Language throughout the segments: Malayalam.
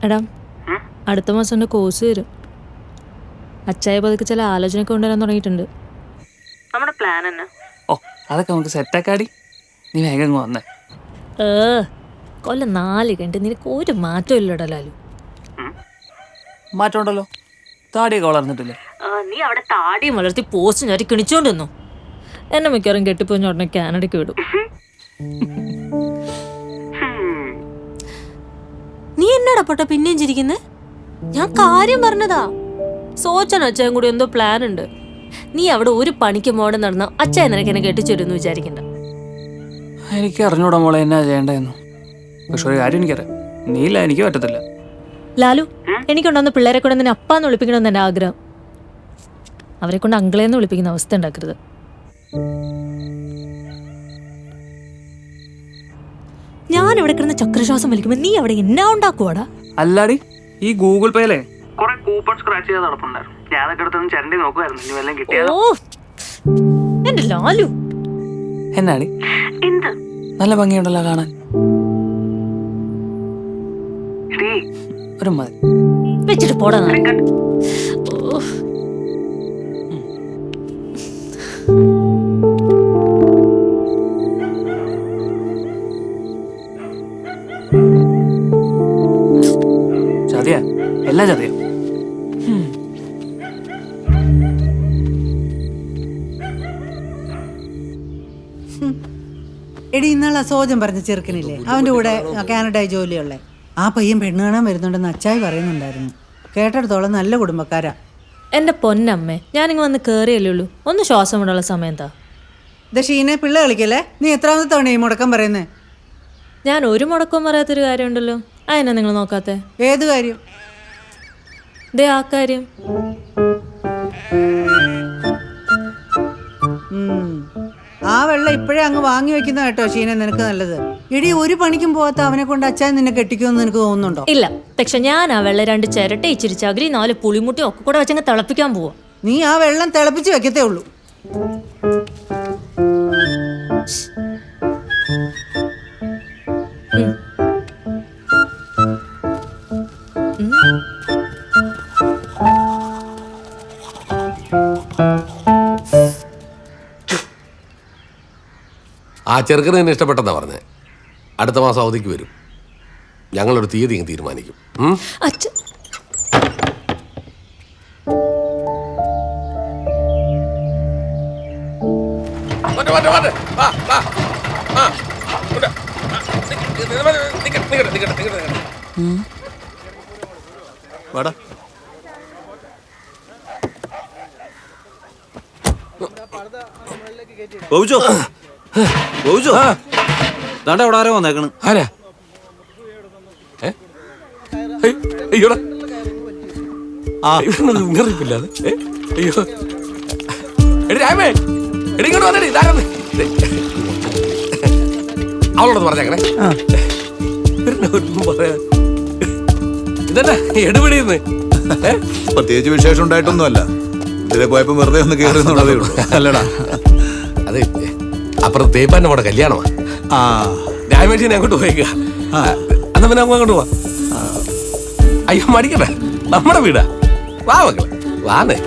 എടാ, അടുത്ത മാസം എൻ്റെ കോഴ്സ് വരും. അച്ചായ പതുക്കെ ചില ആലോചനയൊക്കെ കൊണ്ടുവരാൻ തുടങ്ങിയിട്ടുണ്ട്. നമ്മുടെ പ്ലാൻ തന്നെ. ഓ, അതൊക്കെ നമുക്ക് സെറ്റാക്കാടി. നീ വേഗം വന്നേ. കൊല്ലം 4 കഴിഞ്ഞിട്ട് നിനക്ക് ഒരു മാറ്റം ഇല്ലടാ ലാലു. മാറ്റമുണ്ടല്ലോ, താടിയൊക്കെ വളർന്നിട്ടില്ലേ? നീ അവിടെ താടിയും വളർത്തി പോസ്റ്റ് ഞാൻ കിണിച്ചോണ്ട് വന്നു. എന്നെ മിക്കവാറും കെട്ടിപ്പോഞ്ഞ ഉടനെ കാനഡയ്ക്ക് വിടും. നീ എന്നാടാ പൊട്ട പിന്നെയും ചിരിക്കുന്നേ? ഞാൻ കാര്യം പറഞ്ഞതാ. സോച്ചൻ അച്ഛൻ കൂടി എന്തോ പ്ലാൻ ഉണ്ട്. നീ അവിടെ ഒരു പണിക്ക് മോടെ നടന്ന അച്ഛൻ നിനക്ക് എന്നെ കെട്ടിച്ചേരുന്നു വിചാരിക്കണ്ട. എനിക്ക് അറിഞ്ഞൂടാ മോളെ എന്നാ ചെയ്യേണ്ടതെന്ന്. പക്ഷെ ഒരു കാര്യം എനിക്കറിയാം, നീയില്ല എനിക്ക് പറ്റത്തില്ല. ലാലു, എനിക്കുണ്ടാകുന്ന പിള്ളേരെ കൊണ്ട് നിന്നെ അപ്പാന്ന് വിളിപ്പിക്കണമെന്ന് എൻ്റെ ആഗ്രഹം. അവരെ കൊണ്ട് അങ്കിളേന്ന് വിളിപ്പിക്കുന്ന അവസ്ഥ ഉണ്ടാക്കരുത്. ഞാൻ ഇവിടെ കിടന്ന് ചക്രശ്വാസം വലിക്കുമ്പോ നീ അവിടെ എന്നാ ഉണ്ടാക്കുവാടാ? അല്ലാടി, ഈ ഗൂഗിൾ പേയിലെ കുറെ കൂപ്പൺ സ്ക്രാച്ച് ചെയ്ത് നടപ്പുണ്ടായിരുന്നു. ഞാൻ അതൊക്കെ എടുത്തൊന്ന് ചരണ്ടി നോക്കുമായിരുന്നു. ഇനി വല്ലതും കിട്ടിയാലോ? ഓ എന്റെ ലാലു. എന്നാടി നല്ല ഭംഗിയുണ്ടല്ലോ കാണാൻ. ഒരു മതി വെച്ചിട്ട് പോടാ. ചതിയാ, എല്ലാം ചതിയാ. എടി, ഇന്നാളെ സോജൻ പറഞ്ഞ ചെറുക്കനില്ലേ, അവൻ്റെ കൂടെ കാനഡയിൽ ജോലിയുള്ളേ, ആ പയ്യൻ പെണ്ണ് കാണാൻ വരുന്നുണ്ടെന്ന് അച്ചായി പറയുന്നുണ്ടായിരുന്നു. കേട്ടെടുത്തോളം നല്ല കുടുംബക്കാരാ. എന്റെ പൊന്നമ്മേ, ഞാനിങ്ങ് വന്ന് കേറിയല്ലേ ഉള്ളൂ. ഒന്ന് ശ്വാസം വിടാനുള്ള സമയം എന്താ? ഷീനെ പിള്ളേ കളിക്കല്ലേ? നീ എത്രാമത്തെ തവണ ഈ മുടക്കം പറയുന്നേ? ഞാൻ ഒരു മുടക്കവും പറയാത്തൊരു കാര്യമുണ്ടല്ലോ. അതിനാ നിങ്ങൾ നോക്കാത്തെ? ഏത് കാര്യം? ദേ ആ കാര്യം. ആ വെള്ളം ഇപ്പോഴേ അങ്ങ് വാങ്ങി വെക്കുന്ന കേട്ടോ ഷീനെ, നിനക്ക് നല്ലത്. ഇടി, ഒരു പണിക്കും പോകാത്ത അവനെ കൊണ്ട് അച്ഛൻ നിന്നെ കെട്ടിക്കുമെന്ന് നിനക്ക് തോന്നുന്നുണ്ടോ? ഇല്ല, പക്ഷെ ഞാൻ ആ വെള്ളം 2 ചിരട്ട ഇച്ചിരി ചകിരി 4 പുളിമുട്ടി ഒക്കെ കൂടെ വെച്ചങ്ങ് തിളപ്പിക്കാൻ പോവാ. നീ ആ വെള്ളം തിളപ്പിച്ച് വെക്കത്തേ ഉള്ളൂ. ആ ചെറുക്കന് തന്നെ ഇഷ്ടപ്പെട്ടെന്നാ പറഞ്ഞേ. അടുത്ത മാസം അവധിക്ക് വരും. ഞങ്ങളൊരു തീയതി തീരുമാനിക്കും. അവിടെ ആരോ വന്നേക്കണ്. ആരാ? അയ്യോടാ, മുന്നറിയിപ്പില്ലാതെ. അയ്യോ, എടി രാമേ, എടി ഇങ്ങോട്ട് വന്നേടി. അവളോട് പറഞ്ഞേക്കണേ. ഇതന്നെ എടുപിടിന്ന്. പ്രത്യേകിച്ച് വിശേഷം ഉണ്ടായിട്ടൊന്നുമല്ല. ഇതിലെ പോയപ്പോ വെറുതെ ഒന്ന് കയറി എന്നുള്ളതേ ഉള്ളൂ. അല്ലടാ, അതെ, അപ്പുറത്ത് തേപ്പാന്റെ മോടെ കല്യാണമാ. രാമേഷിനെ അങ്ങോട്ട് പോയേക്ക. അന്ന് പിന്നെ അങ്ങോട്ട് പോവാ. അയ്യോ മടിക്കട്ടെ, നമ്മുടെ വീടാ. വാ മക്കളെ, വാന്നേ.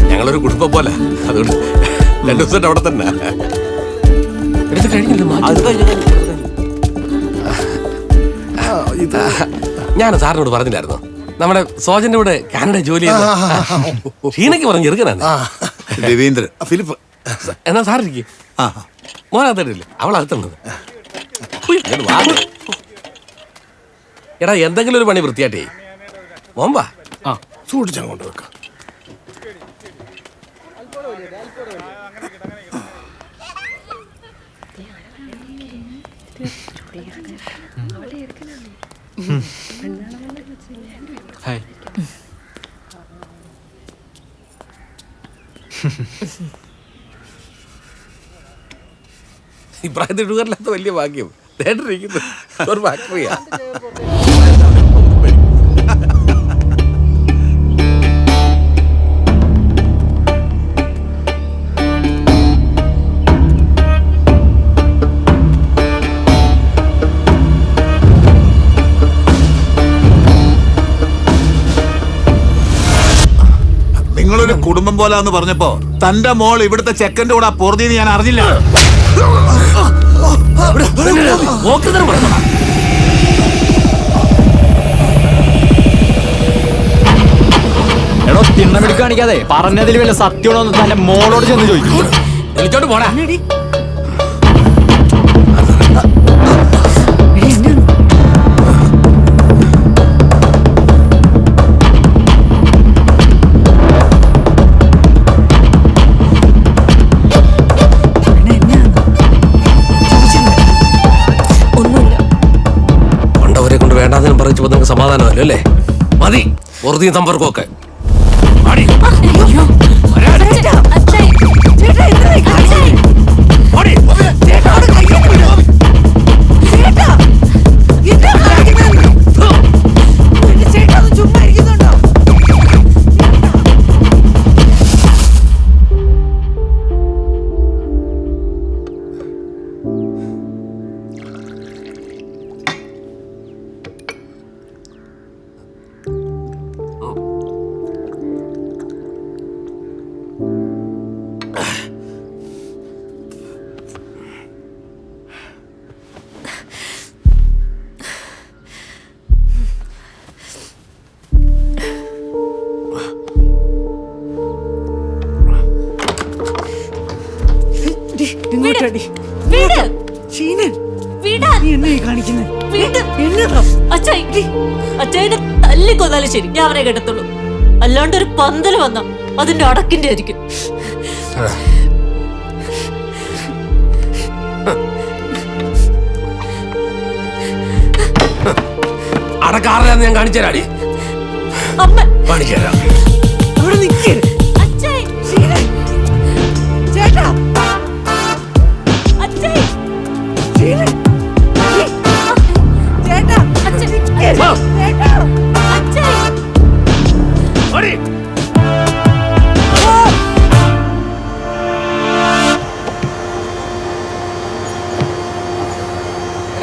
ഞങ്ങളൊരു കുടുംബം പോലെ, അതുകൊണ്ട് 2 ദിവസം അവിടെ തന്നെ എടുത്ത് കഴിഞ്ഞില്ല. ഞാൻ സാറിനോട് പറഞ്ഞില്ലായിരുന്നു, നമ്മുടെ സോജന്റെ കൂടെ കാനഡ ജോലി ഷീനയ്ക്ക് പറഞ്ഞു ചെറുക്കനാണ്. രവീന്ദ്രൻ, ഫിലിപ്പ്. എന്നാ സാറിരിക്കും. മോനകത്തിട്ടില്ലേ? അവളകത്തുള്ളത്. എടാ, എന്തെങ്കിലും ഒരു പണി വൃത്തിയായിട്ടേ മോമ്പാ. സൂക്ഷിച്ചങ്ങോട്ട് വെക്കാം. ഇപ്രായത്തിൽ ഷുഗറില്ലാത്ത വലിയ ഭാഗ്യം. തേട്ടിരിക്കുന്നു ഒരു ഫാക്ടറിയാ. മോളും പോലാന്ന് പറഞ്ഞപ്പോ തന്റെ മോൾ ഇവിടുത്തെ ചെക്കന്റെ കൂടെ പൊറുതിന്ന് ഞാൻ അറിഞ്ഞില്ല. എടോ തിണ്ണമെടുക്ക് കാണിക്കാതെ പറഞ്ഞതിൽ വല്ല സത്യമാണോ എന്ന് തന്റെ മോളോട് ചെന്ന് ചോദിക്കും. വിളിച്ചോണ്ട് പോടാ. ഒന്നുമില്ല. പണ്ടവരെ കൊണ്ട് വേണ്ടാന്നും പറഞ്ഞു നിങ്ങൾക്ക് സമാധാനമല്ലോ അല്ലേ? മതി വെറുതെ സമ്പർക്കമൊക്കെ. അയ്യോ. അച്ഛാ. ഇങ്ങോട്ടടി. വീട്. ഷീന, വീടാ. നീ എന്നെ കാണിക്കുന്നത്? വീട്. എന്നതാ? അച്ഛനെ തല്ലിക്കൊന്നാലും ശരി, ഞാൻ അവനെ കേട്ടത്തുള്ളൂ. അല്ലാണ്ട് ഒരു പന്തല് വന്ന അതിന്റെ അടക്കിന്റെ ആയിരിക്കും. അടക്കാറില്ലാന്ന് ഞാൻ കാണിച്ചു തരാടി. അമ്മ. കാണിച്ചു തരാം. അവിടെ നിൽക്കേ. അച്ഛാ. ചേട്ടാ. അച്ഛാ. ഷീന. ചേട്ടാ. അച്ഛൻ. ചേട്ടാ. അച്ഛാ.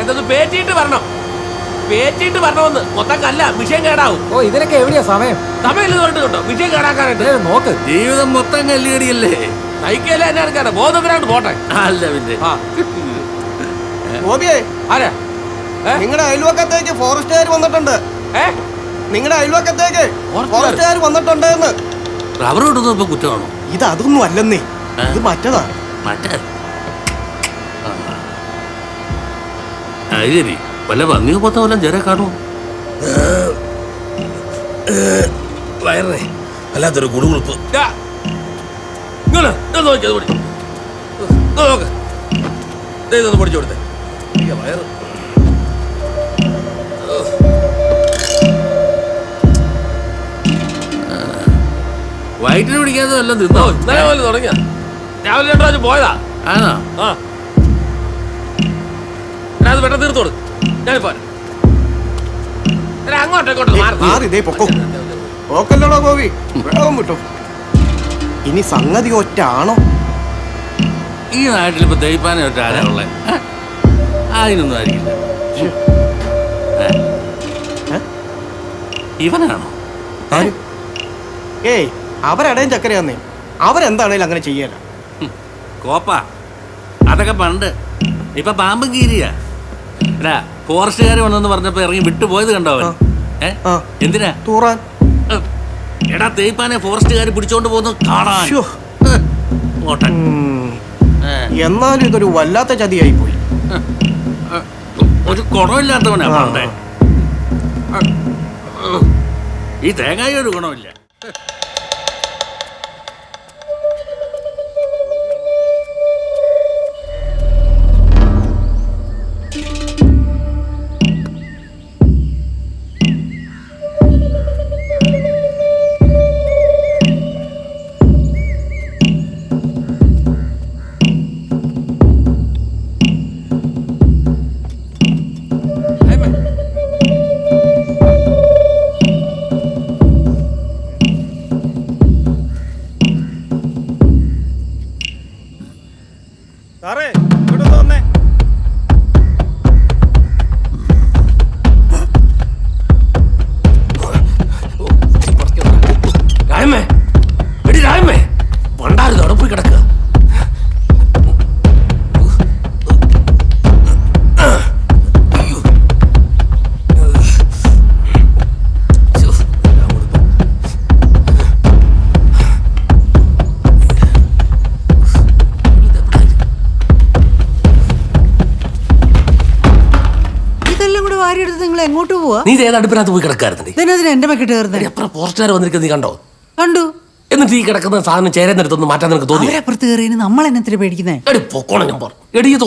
എന്തൊന്ന് പേറ്റിയിട്ട് വരണം. പേറ്റിയിട്ട് വരണമെന്ന്. മൊത്തം കല്ല വിഷയം കേടാവും. ഓ ഇതിനൊക്കെ എവിടെയാ സമയം? സമയം കൊണ്ട് കേട്ടോ വിഷയം കേടാക്കാനായിട്ട്. നോക്ക്, ജീവിതം മൊത്തം കല്ലുകടിയല്ലേ. സൈക്കിളെ എന്നെ എടുക്കാണ് ബോധത്തിനായിട്ട് പോട്ടെ. അല്ല പിന്നെ ആരാ? നിങ്ങളുടെ അയൽവക്കത്തേക്ക് ഫോറസ്റ്റുകാർ വന്നിട്ടുണ്ട്. നിങ്ങളുടെ അയൽവക്കത്തേക്ക് ഫോറസ്റ്റുകാർ വന്നിട്ടുണ്ട് എന്ന്. റബ്ബർ കിട്ടുന്നത് ഇപ്പൊ കുറ്റമാണോ? ഇത് അതൊന്നും അല്ലെന്നേ, ഇത് മറ്റതാ. മറ്റേ ശരി, വല്ല പന്നിയോ പൊത്ത വല്ല ജര കാണുമോ? വയറേ വല്ലാത്തൊരു കുടുകുളുപ്പ്. ഇതൊന്ന് പൊടിച്ചു കൊടുത്തേ. വയറ് വയറ്റിന് പിടിക്കാതെ വല്ലതും തിന്നോ? ഇന്നലെ പോലെ തുടങ്ങിയ രാവിലെ 2 പ്രാവശ്യം പോയതാ. ആണോ? ആ, അത് പെട്ടെന്ന് തീർത്തോളൂ. ഞാനിപ്പോ അങ്ങോട്ടോ മാറി ഇതേ പൊക്കോ. പോക്കല്ലോടോ ഗോപി, വെള്ളം വിട്ടോ. ഇനി സംഗതി ഒറ്റ ആണോ? ഈ നാട്ടിൽ ഇപ്പൊ ദൈപ്പാനെ ഒറ്റ ആരാ ഉള്ളേ? അതിനൊന്നും ആയിരിക്കില്ല. ഇവനാണോ? ഏയ്, അവരടയും ചക്കരയാന്നേ. അവരെന്താണേലും അങ്ങനെ ചെയ്യല. കോപ്പ അതൊക്കെ പണ്ട്. ഇപ്പൊ പാമ്പും കീരിയാ. എടാ, ഫോറസ്റ്റുകാർ വന്നെന്ന് പറഞ്ഞപ്പോ ഇറങ്ങി വിട്ടുപോയത് കണ്ടോ അവൻ? എന്തിനാ? തൂറാൻ. എടാ, തേയ്പ്പാനെ ഫോറസ്റ്റുകാർ പിടിച്ചോണ്ട് പോകുന്നത് കാണാൻ. എന്നാലും ഇതൊരു വല്ലാത്ത ചതിയായി പോയി. ഒരു ഗുണമില്ലാത്തവനാ പണ്ടേ. ഈ തേങ്ങായി ഒരു ഗുണമില്ല. സാറേ, ഇവിടെ വന്നേ. രായമേ, എടി രായമേ, പോയി കിടക്കുക. ഇതെല്ലാം കൂടെ വാരിയെടുത്ത് നിങ്ങൾ എങ്ങോട്ട് പോവാ? നീ ഏത് അടുപ്പിനകത്ത് പോയി കിടക്കാറുണ്ട്? ഇതിനെതിരെ എന്റെ പക്കറ്റ് കയറുന്നത്? എത്ര പോസ്റ്റുകാർ വന്നിരിക്കുന്നത് നീ കണ്ടോ? കണ്ടു. എന്നിട്ട് ഈ കിടക്കുന്ന സാധനം ചേരുന്നിടത്തൊന്ന് മാറ്റാൻ നിനക്ക് തോന്നി? അവരപ്പുറത്ത് കയറിയതിന് നമ്മൾ എന്നെ പേടിക്കുന്നേ? എടി പൊക്കോണം ഞാൻ പറഞ്ഞു. എടി ഇത്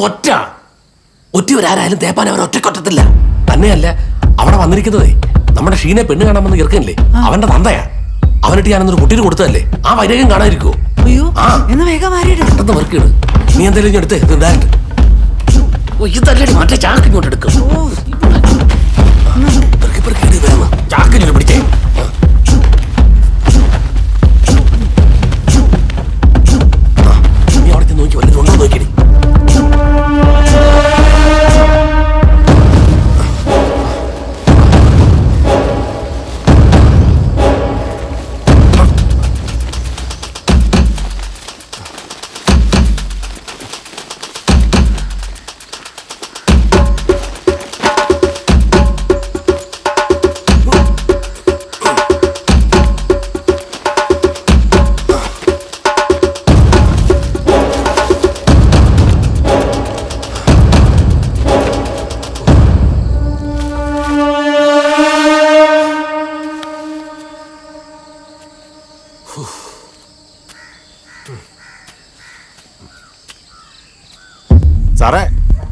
ഒറ്റവരാരായാലും തേപ്പാൻ അവർ ഒറ്റക്കൊറ്റത്തില്ല. തന്നെയല്ല അവിടെ വന്നിരിക്കുന്നതേ നമ്മുടെ ഷീനെ പെണ്ണ് കാണാൻ വന്ന് ഇറക്കനില്ലേ, അവന്റെ തന്തയാ. അവനിട്ട് ഞാനൊന്നൊരു കുട്ടീന് കൊടുത്തതല്ലേ, ആ വൈരകം കാണാതിരിക്കുവോ? അയ്യോ, എന്നാ വേഗം വാരിയിട്. പെട്ടെന്ന് വർക്കിട്. നീ എന്തായാലും എടുത്തേ ഇതായിട്ട്. ഇതല്ലടി മറ്റേ ചാക്ക് ഇങ്ങോട്ട് എടുക്കും. ചാക്കിനൊരു പിടിച്ചേ. നീ അവിടെ നോക്കി വല്ലതും ഉണ്ടോ നോക്കിയടി. സാറേ,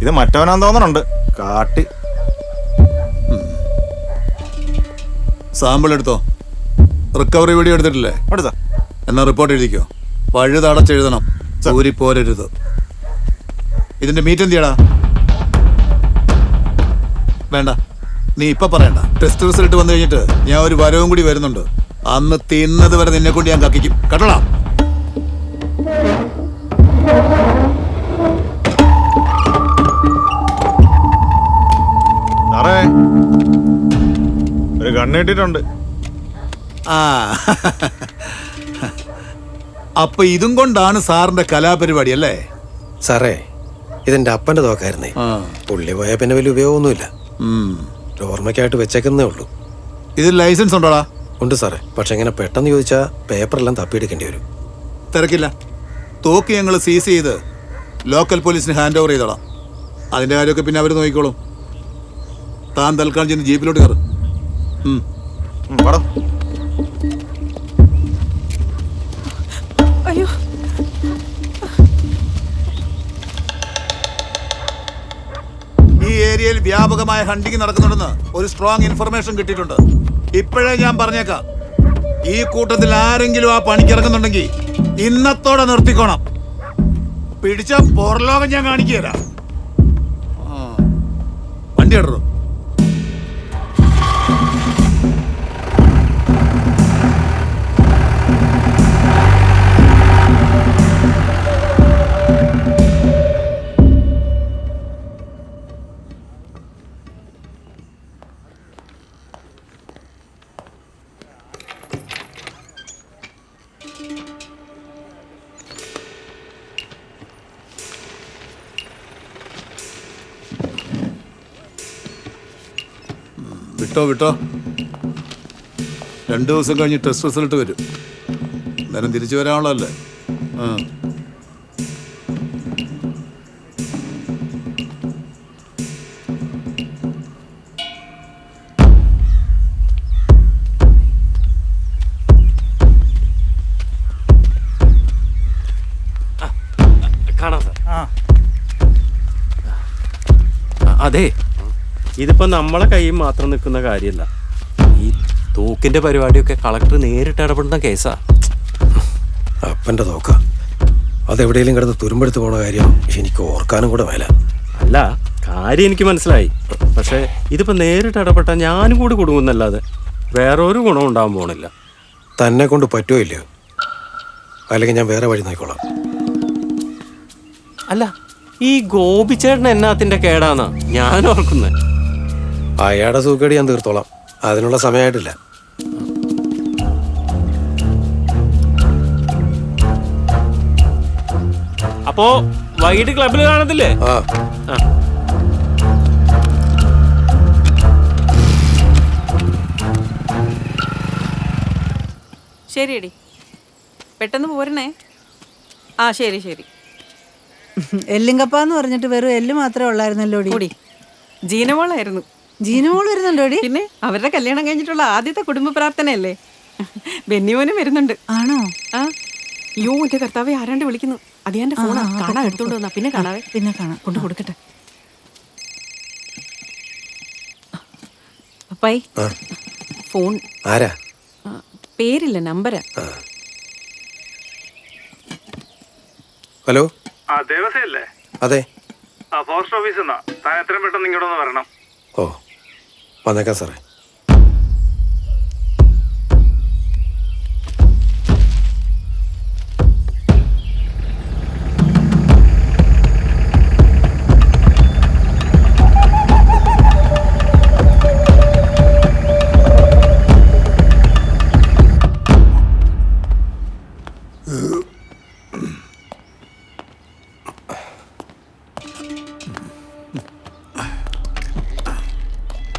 ഇത് മറ്റവനാന്ന് തോന്നണുണ്ട്. കാട്ടി സാമ്പിൾ എടുത്തോ. റിക്കവറി വീഡിയോ എടുത്തിട്ടില്ലേ? എടുത്താ. എന്നാ റിപ്പോർട്ട് എഴുതിക്കോ. പഴുതടച്ചെഴുതണം, ഊരി പോരരുത്. ഇതിന്റെ മീറ്റ് എന്ത് ചെയ്യടാ? വേണ്ട, നീ ഇപ്പൊ പറയണ്ട. ടെസ്റ്റ് റിസൾട്ട് വന്നു കഴിഞ്ഞിട്ട് ഞാൻ ഒരു വരവും കൂടി വരുന്നുണ്ട്. അന്ന് തിന്നത് വരെ നിന്നെ കൊണ്ട് ഞാൻ കക്കിക്കും. കേട്ടോടാ? സാറേ, ഒരു കണ്ണ് കിട്ടിയിട്ടുണ്ട്. ആ, അപ്പൊ ഇതും കൊണ്ടാണ് സാറിന്റെ കലാപരിപാടി അല്ലേ? സാറേ, ഇതെന്റെ അപ്പന്റെ തോക്കായിരുന്നേ. പുള്ളി പോയാൽ പിന്നെ വലിയ ഉപയോഗമൊന്നുമില്ല. ഓർമ്മയ്ക്കായിട്ട് വെച്ചേക്കുന്നേ ഉള്ളൂ. ഇതിൽ ലൈസൻസ് ഉണ്ടോടാ? ഉണ്ട് സാറേ, പക്ഷെ ഇങ്ങനെ പെട്ടെന്ന് ചോദിച്ചാൽ പേപ്പറെല്ലാം തപ്പിയെടുക്കേണ്ടി വരും. തിരക്കില്ല, തോക്ക് ഞങ്ങൾ സീസ് ചെയ്ത് ലോക്കൽ പോലീസിന് ഹാൻഡ് ഓവർ ചെയ്തോളാം. അതിന്റെ കാര്യമൊക്കെ പിന്നെ അവർ നോക്കിക്കോളും. താൻ തൽക്കാലം ചെന്ന് ജീപ്പിലോട്ട് കയറ്. പടം അയ്യോ, ഈ ഏരിയയിൽ വ്യാപകമായ ഹണ്ടിങ് നടക്കുന്നുണ്ടെന്ന് ഒരു സ്ട്രോങ് ഇൻഫർമേഷൻ കിട്ടിയിട്ടുണ്ട്. ഇപ്പോഴേ ഞാൻ പറഞ്ഞേക്കാം, ഈ കൂട്ടത്തിൽ ആരെങ്കിലും ആ പണിക്കിറങ്ങുന്നുണ്ടെങ്കിൽ ഇന്നത്തോടെ നിർത്തിക്കോണം. പിടിച്ച പുറലോകം ഞാൻ കാണിക്കുകയില്ല. വണ്ടി ഇടറോ. വിട്ടോ 2 ദിവസം കഴിഞ്ഞ് ടെസ്റ്റ് റിസൾട്ട് വരും. നേരം തിരിച്ചു വരാനുള്ളതല്ലേ? കാണാം സാർ. അതെ, ഇതിപ്പോ നമ്മളെ കയ്യിൽ മാത്രം നിൽക്കുന്ന കാര്യമല്ല. ഈ തോക്കിന്റെ പരിപാടിയൊക്കെ കളക്ടർ നേരിട്ട് ഇടപെടുന്ന കേസാ. അപ്പന്റെ തോക്ക അതെവിടെയെങ്കിലും കിടന്ന് തുരുമ്പെടുത്ത് പോണ കാര്യം എനിക്ക് ഓർക്കാനും കൂടെ മേല. അല്ല, കാര്യം എനിക്ക് മനസ്സിലായി. പക്ഷെ ഇതിപ്പോ നേരിട്ട് ഇടപെട്ട ഞാനും കൂടി കുടുങ്ങുന്നല്ലാതെ വേറെ ഒരു ഗുണം ഉണ്ടാവാൻ പോണില്ല. തന്നെ കൊണ്ട് പറ്റുമോ ഇല്ലയോ? അല്ലെങ്കിൽ ഞാൻ വേറെ വഴി നോക്കിക്കോളാം. അല്ല, ഈ ഗോപിച്ചേട്ടൻ എന്നാത്തിന്റെ കേടാന്നാ ഞാൻ ഓർക്കുന്നത്. അയാളുടെ സൂക്കേട് ഞാൻ തീർത്തോളാം. അതിനുള്ള സമയമായിട്ടില്ല. അപ്പോ വൈകിട്ട് ക്ലബിൽ കാണത്തില്ലേ? ആ ആ. ശരിയടി, പെട്ടെന്ന് പോരണേ. ആ ശരി ശരി. എല്ലിങ്കപ്പാന്ന് പറഞ്ഞിട്ട് വെറും എല്ല് മാത്രമേ ഉള്ളായിരുന്നല്ലോ കൂടി ജീനമോളായിരുന്നു. ജീനുമോള് വരുന്നുണ്ടോടി? പിന്നെ അവരുടെ കല്യാണം കഴിഞ്ഞിട്ടുള്ള ആദ്യത്തെ കുടുംബ പ്രാർത്ഥനയല്ലേ. ബെന്നിമോനും വരുന്നുണ്ട്. ആണോ? ആ അയ്യോ എന്റെ കർത്താവെ, ആരാണ്ട് വിളിക്കുന്നു. അത് എന്റെ ഫോണാ. കാണാൻ എടുത്തോണ്ട് വന്നാ. പിന്നെ കാണാവേ. പിന്നെ കാണാം. കൊണ്ട് കൊടുക്കട്ടെ. പപ്പായി ഫോൺ. ആരാ? പേരില്ല, നമ്പരാ. ഹലോ. ആ ദേവസയല്ലേ? അതെ. ആ പോസ്റ്റ് ഓഫീസിൽ നിന്നാ. താൻ എത്രയും പെട്ടെന്ന് ഇങ്ങോട്ടൊന്ന് വരണം. ഓ വന്നേക്കാം സാറേ.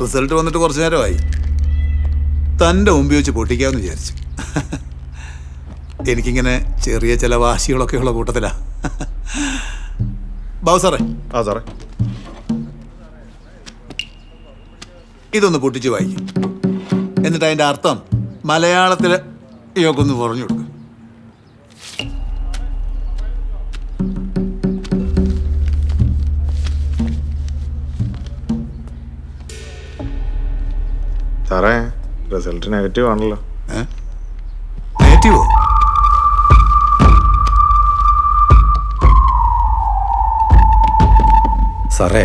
റിസൾട്ട് വന്നിട്ട് കുറച്ച് നേരമായി. തൻ്റെ മുമ്പിൽ വെച്ച് പൊട്ടിക്കാമെന്ന് വിചാരിച്ചു. എനിക്കിങ്ങനെ ചെറിയ ചില വാശികളൊക്കെ ഉള്ള കൂട്ടത്തിലാ. ബാബു സാറേ. ആ സാറേ. ഇതൊന്ന് പൊട്ടിച്ച് വായിക്കും. എന്നിട്ട് അതിൻ്റെ അർത്ഥം മലയാളത്തിൽ ഇയൊക്കൊന്ന് പറഞ്ഞു കൊടുക്കും. സാറേ റിസൾട്ട് നെഗറ്റീവ് ആണല്ലോ. നെഗറ്റീവോ? സാറേ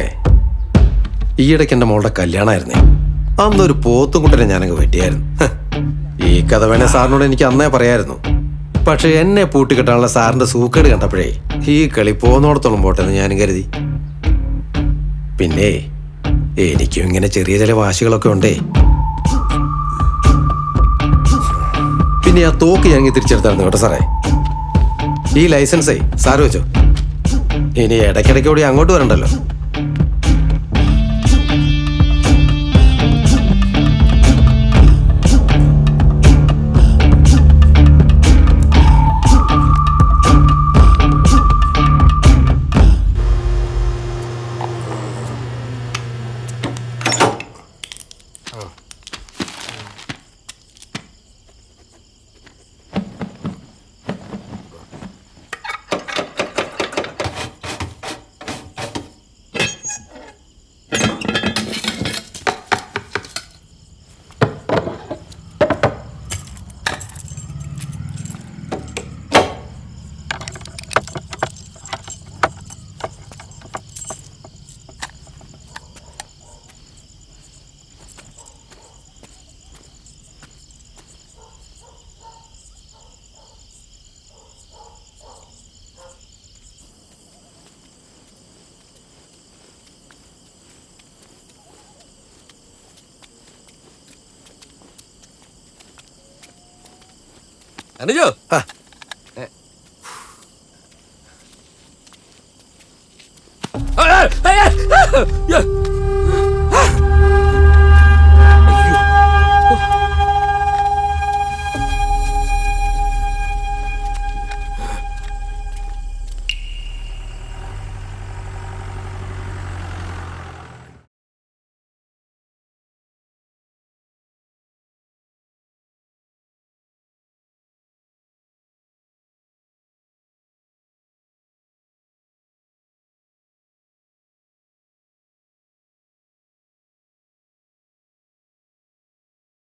ഈയിടയ്ക്ക് എൻ്റെ മോളുടെ കല്യാണമായിരുന്നേ. അന്നൊരു പോത്തും കുട്ടനെ ഞാനങ്ങ് വെട്ടിയായിരുന്നു. ഈ കഥ വേണേ സാറിനോട് എനിക്ക് അന്നേ പറയായിരുന്നു. പക്ഷെ എന്നെ പൂട്ടിക്കെട്ടാനുള്ള സാറിൻ്റെ സൂക്കേട് കണ്ടപ്പോഴേ ഈ കളി പോന്നോടത്തോളം പോട്ടെന്ന് ഞാനും കരുതി. പിന്നെ എനിക്കും ഇങ്ങനെ ചെറിയ ചില വാശികളൊക്കെ ഉണ്ടേ. പിന്നെ ആ തോക്ക് ഞാൻ തിരിച്ചെടുത്തായിരുന്നു കേട്ടോ സാറേ. ഈ ലൈസൻസേ സാറ് വെച്ചോ. ഇനി ഇടയ്ക്കിടയ്ക്ക് കൂടി അങ്ങോട്ട് വരണ്ടല്ലോ. അനുജോ